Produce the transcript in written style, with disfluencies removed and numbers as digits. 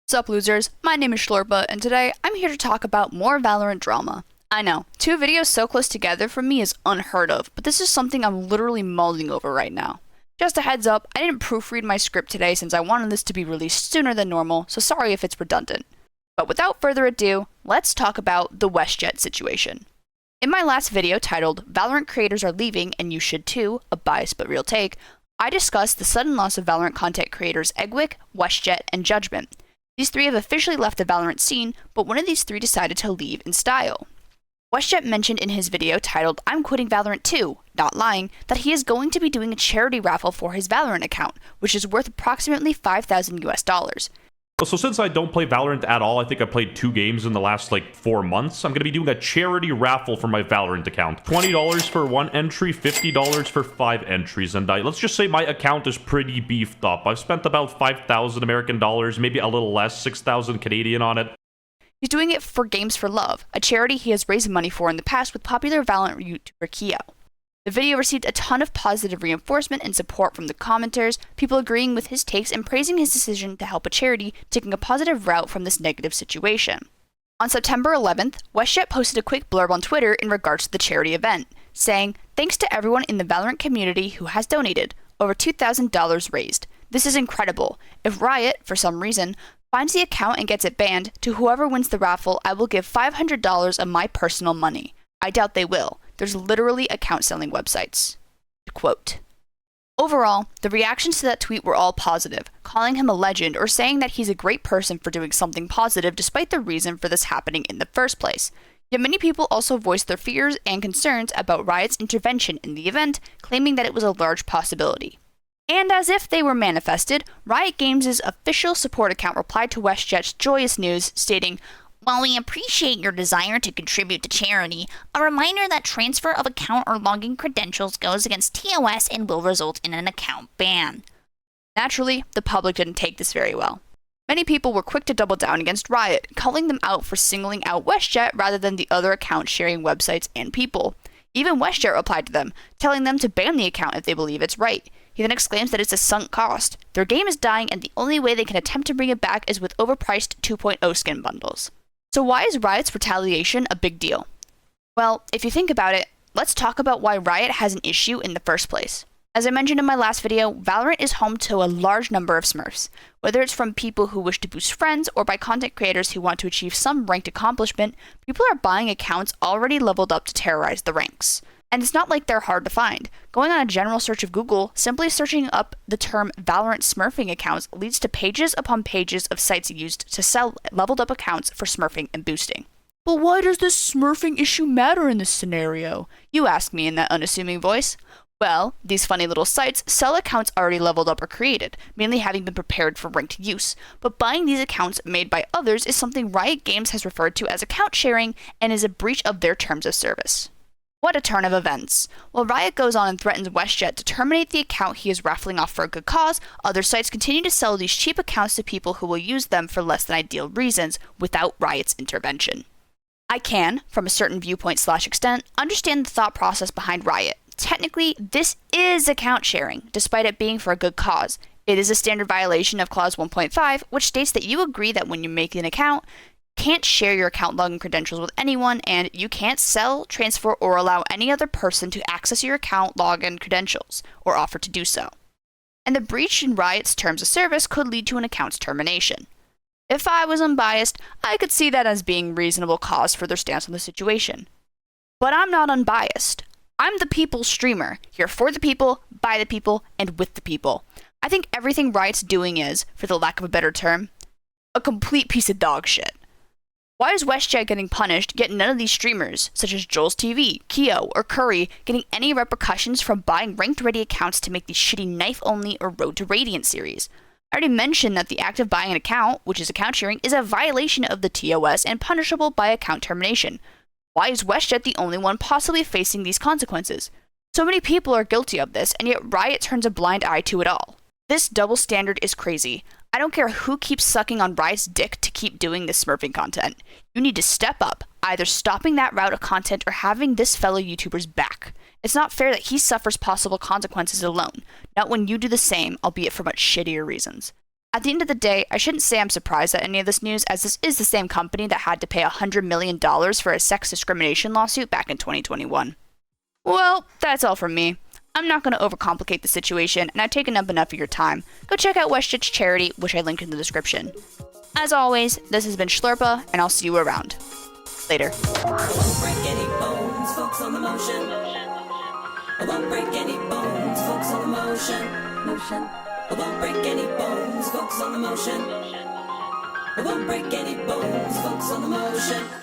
Sup losers, my name is Schlorpa, and today I'm here to talk about more Valorant drama. I know, two videos so close together for me is unheard of, but this is something I'm literally mulling over right now. Just a heads up, I didn't proofread my script today since I wanted this to be released sooner than normal, so sorry if it's redundant. But without further ado, let's talk about the WestJett situation. In my last video titled, Valorant Creators Are Leaving and You Should Too, a biased but real take, I discussed the sudden loss of Valorant content creators Eggwick, WestJett, and Judgment. These three have officially left the Valorant scene, but one of these three decided to leave in style. WestJett mentioned in his video titled, I'm quitting Valorant too, not lying, that he is going to be doing a charity raffle for his Valorant account, which is worth approximately $5,000 US. So since I don't play Valorant at all, I think I played 2 games in the last 4 months, I'm going to be doing a charity raffle for my Valorant account. $20 for 1 entry, $50 for 5 entries, and let's just say my account is pretty beefed up. I've spent about 5,000 American dollars, maybe a little less, 6,000 Canadian on it. He's doing it for Games for Love, a charity he has raised money for in the past with popular Valorant YouTuber Keo. The video received a ton of positive reinforcement and support from the commenters, people agreeing with his takes and praising his decision to help a charity, taking a positive route from this negative situation. On September 11th, WestJett posted a quick blurb on Twitter in regards to the charity event, saying, thanks to everyone in the Valorant community who has donated, over $2,000 raised. This is incredible. If Riot, for some reason, finds the account and gets it banned, to whoever wins the raffle, I will give $500 of my personal money. I doubt they will. There's literally account selling websites. Quote. Overall, the reactions to that tweet were all positive, calling him a legend or saying that he's a great person for doing something positive despite the reason for this happening in the first place. Yet many people also voiced their fears and concerns about Riot's intervention in the event, claiming that it was a large possibility. And as if they were manifested, Riot Games' official support account replied to WestJett's joyous news, stating, while we appreciate your desire to contribute to charity, a reminder that transfer of account or login credentials goes against TOS and will result in an account ban. Naturally, the public didn't take this very well. Many people were quick to double down against Riot, calling them out for singling out WestJett rather than the other account sharing websites and people. Even WestJett replied to them, telling them to ban the account if they believe it's right. He then exclaims that it's a sunk cost. Their game is dying and the only way they can attempt to bring it back is with overpriced 2.0 skin bundles. So why is Riot's retaliation a big deal? Well, if you think about it, let's talk about why Riot has an issue in the first place. As I mentioned in my last video, Valorant is home to a large number of smurfs, whether it's from people who wish to boost friends or by content creators who want to achieve some ranked accomplishment. People are buying accounts already leveled up to terrorize the ranks. And it's not like they're hard to find. Going on a general search of Google, simply searching up the term Valorant smurfing accounts leads to pages upon pages of sites used to sell leveled up accounts for smurfing and boosting. But why does this smurfing issue matter in this scenario? You ask me in that unassuming voice. Well, these funny little sites sell accounts already leveled up or created, mainly having been prepared for ranked use. But buying these accounts made by others is something Riot Games has referred to as account sharing and is a breach of their terms of service. What a turn of events. While Riot goes on and threatens WestJett to terminate the account he is raffling off for a good cause, other sites continue to sell these cheap accounts to people who will use them for less than ideal reasons without Riot's intervention. I can, from a certain viewpoint/extent, understand the thought process behind Riot. Technically, this is account sharing, despite it being for a good cause. It is a standard violation of Clause 1.5, which states that you agree that when you make an account, can't share your account login credentials with anyone, and you can't sell, transfer, or allow any other person to access your account login credentials, or offer to do so. And the breach in Riot's terms of service could lead to an account's termination. If I was unbiased, I could see that as being reasonable cause for their stance on the situation. But I'm not unbiased. I'm the people's streamer, here for the people, by the people, and with the people. I think everything Riot's doing is, for the lack of a better term, a complete piece of dog shit. Why is WestJett getting punished, yet none of these streamers, such as Joel's TV, Keo, or Curry, getting any repercussions from buying ranked-ready accounts to make these shitty knife-only or Road to Radiant series? I already mentioned that the act of buying an account, which is account sharing, is a violation of the TOS and punishable by account termination. Why is WestJett the only one possibly facing these consequences? So many people are guilty of this, and yet Riot turns a blind eye to it all. This double standard is crazy. I don't care who keeps sucking on Riot's dick to keep doing this smurfing content. You need to step up, either stopping that route of content or having this fellow YouTuber's back. It's not fair that he suffers possible consequences alone, not when you do the same, albeit for much shittier reasons. At the end of the day, I shouldn't say I'm surprised at any of this news, as this is the same company that had to pay $100 million for a sex discrimination lawsuit back in 2021. Well, that's all from me. I'm not going to overcomplicate the situation, and I've taken up enough of your time. Go check out WestJett's charity, which I linked in the description. As always, this has been Schlurpa, and I'll see you around. Later. I won't break any bones, focus on the motion. I won't break any bones, focus on the motion. I won't break any bones, focus on the motion. I won't break any bones, focus on the motion.